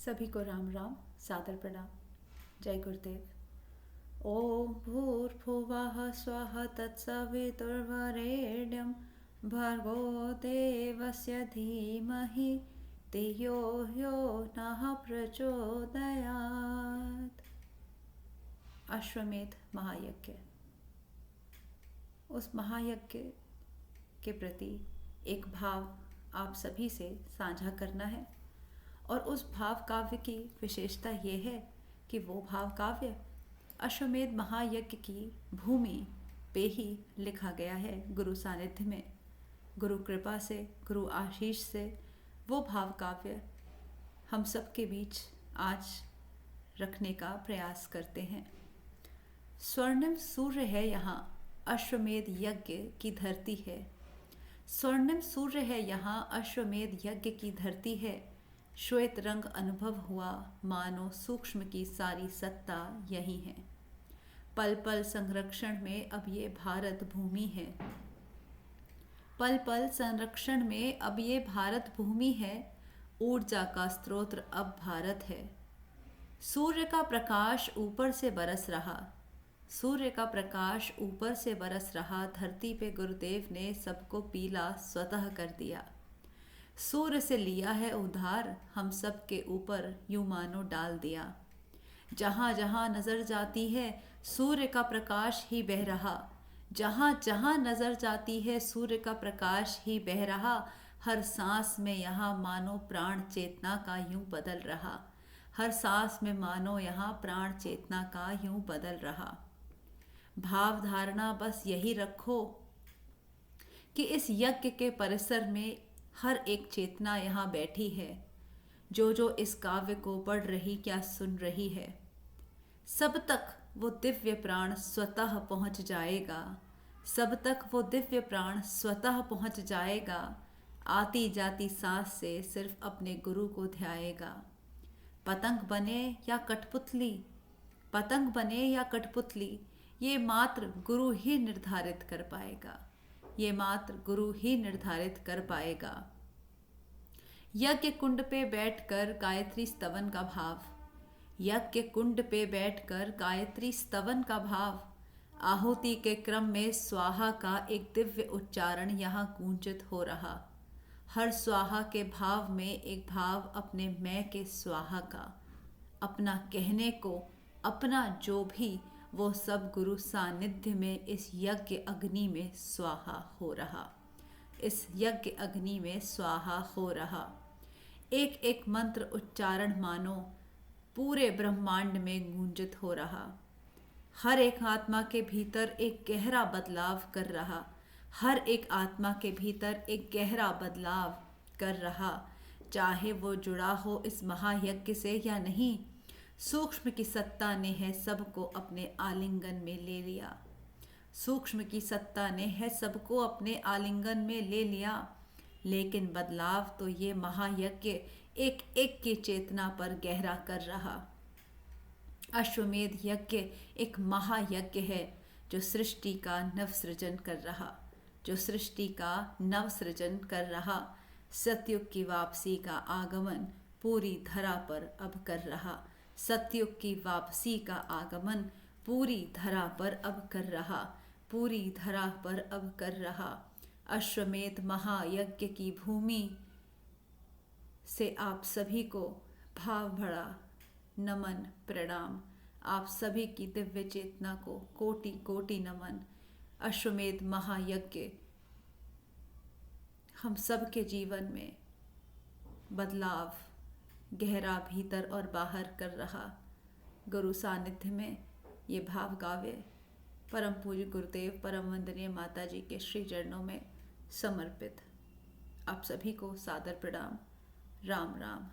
सभी को राम राम, सादर प्रणाम। जय गुरुदेव। ओम भूर्भुवः स्वः तत्सवितुर्वरेण्यं भर्गो देवस्य धीमहि धियो यो नः प्रचोदयात्। अश्वमेध महायज्ञ। उस महायज्ञ के प्रति एक भाव आप सभी से साझा करना है और उस भाव काव्य की विशेषता ये है कि वो भाव काव्य अश्वमेध महायज्ञ की भूमि पे ही लिखा गया है। गुरु सानिध्य में, गुरु कृपा से, गुरु आशीष से वो भाव काव्य हम सब के बीच आज रखने का प्रयास करते हैं। स्वर्णिम सूर्य है यहाँ, अश्वमेध यज्ञ की धरती है। स्वर्णिम सूर्य है यहाँ, अश्वमेध यज्ञ की धरती है। श्वेत रंग अनुभव हुआ, मानो सूक्ष्म की सारी सत्ता यही है। पल पल संरक्षण में अब ये भारत भूमि है। पल पल संरक्षण में अब ये भारत भूमि है। ऊर्जा का स्रोत अब भारत है। सूर्य का प्रकाश ऊपर से बरस रहा, सूर्य का प्रकाश ऊपर से बरस रहा। धरती पे गुरुदेव ने सबको पीला स्वतः कर दिया। सूर्य से लिया है उधार, हम सब के ऊपर यूं मानो डाल दिया। जहाँ जहाँ नजर जाती है सूर्य का प्रकाश ही बह रहा। जहाँ जहाँ नजर जाती है सूर्य का प्रकाश ही बह रहा। हर सांस में यहाँ मानो प्राण चेतना का यूं बदल रहा। हर सांस में मानो यहाँ प्राण चेतना का यूं बदल रहा। भाव धारणा बस यही रखो कि इस यज्ञ के परिसर में हर एक चेतना यहाँ बैठी है, जो जो इस काव्य को पढ़ रही क्या सुन रही है। सब तक वो दिव्य प्राण स्वतः पहुँच जाएगा। सब तक वो दिव्य प्राण स्वतः पहुँच जाएगा। आती जाती सांस से सिर्फ अपने गुरु को ध्याएगा। पतंग बने या कठपुतली, पतंग बने या कठपुतली, ये मात्र गुरु ही निर्धारित कर पाएगा। ये मात्र गुरु ही निर्धारित कर पाएगा। यज्ञ कुंड पे बैठकर गायत्री स्तवन का भाव, यज्ञ कुंड पे बैठकर गायत्री स्तवन का भाव। आहुति के क्रम में स्वाहा का एक दिव्य उच्चारण यहाँ गूंजित हो रहा। हर स्वाहा के भाव में एक भाव अपने मैं के स्वाहा का, अपना कहने को, अपना जो भी, वो सब गुरु सानिध्य में इस यज्ञ अग्नि में स्वाहा हो रहा। इस यज्ञ अग्नि में स्वाहा हो रहा। एक एक मंत्र उच्चारण मानो पूरे ब्रह्मांड में गूंजित हो रहा। हर एक आत्मा के भीतर एक गहरा बदलाव कर रहा। हर एक आत्मा के भीतर एक गहरा बदलाव कर रहा। चाहे वो जुड़ा हो इस महायज्ञ से या नहीं, सूक्ष्म की सत्ता ने है सबको अपने आलिंगन में ले लिया। सूक्ष्म की सत्ता ने है सबको अपने आलिंगन में ले लिया। लेकिन बदलाव तो ये महायज्ञ एक एक की चेतना पर गहरा कर रहा। अश्वमेध यज्ञ एक महायज्ञ है जो सृष्टि का नवसृजन कर रहा, जो सृष्टि का नवसृजन कर रहा। सतयुग की वापसी का आगमन पूरी धरा पर अब कर रहा। सतयुग की वापसी का आगमन पूरी धरा पर अब कर रहा। पूरी धरा पर अब कर रहा। अश्वमेध महायज्ञ की भूमि से आप सभी को भाव भरा नमन प्रणाम। आप सभी की दिव्य चेतना को कोटि कोटि नमन। अश्वमेध महायज्ञ हम सब के जीवन में बदलाव गहरा भीतर और बाहर कर रहा। गुरु सानिध्य में ये भाव काव्य परम पूज्य गुरुदेव परम वंदनीय माता जी के श्री चरणों में समर्पित। आप सभी को सादर प्रणाम। राम राम।